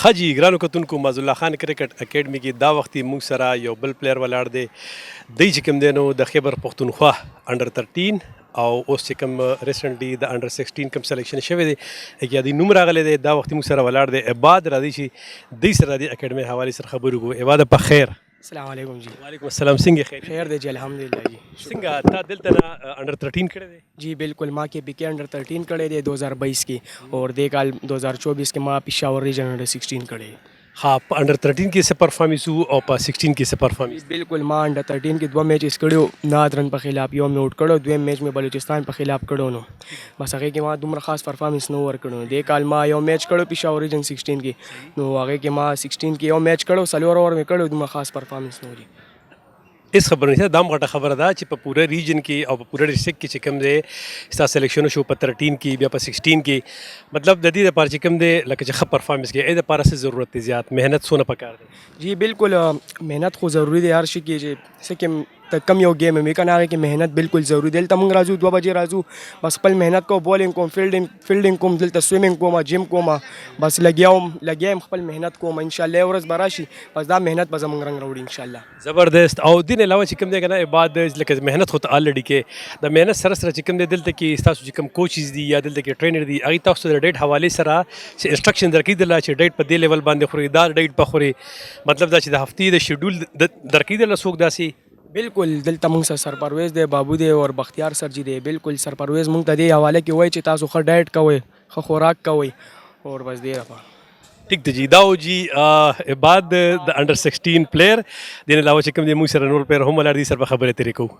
ښه جي ګرانو کتونکو معزالله خان کرکټ اکیډمي کې دا وختي موږ سره یو بل پلیر ولاړ دی دی چې کوم دی نو د خیبر پښتونخوا انډر 13 او اوس چې کوم ریسنټلی د انډر 16 کوم سلیکشن شوی دی یا د نوم راغلی دی دا وختي موږ سره ولاړ دی عباد راځي چې دی سره د اکیډمي حوالې سره خبرې وکړو. عباد په خیر. السلام علیکم جی. وعلیکم السلام. څنګه خیر؟ خیر دی جی الحمدلله جی. څنګه تا دلته نه انډر 13 کړی دی؟ جی بالکل ما کې بی کے انڈر 13 کړی دی 2022 کې اور دې کال 2024 کې ما پېښور ریجن انډر 16 کړی. ها په انډر 13 کې څه پرفارمنس وو او په 16 کې څه پرفارمنس؟ بالکل ما انډر 13 کې 2 میچز کړو نادرن په خلاف یو مې وټ کړو دویم میچ مې بلوچستان په خلاف کړو نو بس هغه کې ما دومره خاص پرفارمنس نو ور کړو. دې کال ما یو میچ کړو پېښور ریجن 16 کې نو هغه کې ما 16 کې یو میچ کړو سلور اور مې کړو دومره خاص پرفارمنس نو لري. اس خبر نشته دا غټه خبره ده چې په پوره ریجن کې او په پوره ډسټریکټ کې چې کوم دی ستا سلیکشن شو په 13 کې بیا په 16 کې مطلب د دې لپاره چې کوم دی لکه چې ښه پرفارمنس کې اې د لپاره څه ضرورت دی زیات محنت څونه پکار دی؟ جی بالکل محنت خو ضروری دی هر شي کې چې څه کې کم یو گیم مې کنه هغه کې محنت بالکل ضروری دی. دلته موږ راځو 2 بجې راځو بس خپل محنت کو بولینګ کوم فیلډینګ کوم دلته سویمینګ کوم جیم کوم بس لګیام خپل محنت کوم ان شاء الله ورځ براشي بس دا محنت به زموږ رنګ راوړي ان شاء الله. زبردست. او دین علاوه چې کوم دی کنه عباد لکه محنت خو ته الریډي کې د محنت سره سره چې کوم دی دلته کې تاسو چې کوم کوچز دي یا دلته کې ټرینر دي هغه تاسو د ډیټ حواله سره چې انسټرکشن درکې دي چې ډیټ په دې لیول باندې خوري دا ډیټ په خوري مطلب دا چې د هفتې د شیډول درکې دي لسوک داسي. بالکل دلته موږ سره سرپرویز دی بابو دی او بختیار سر جی دی بالکل سرپرویز موږ ته دی حواله کې وای چې تاسو ښه ډایټ کوئ ښه خوراک کوئ اور بس دی رفا ٹھیک دی جی. دا او جی عباد د انډر 16 پلیر دین علاوه چې کوم دی موږ سره نور پلیر هم ولر دي سره خبرې ترې کوو.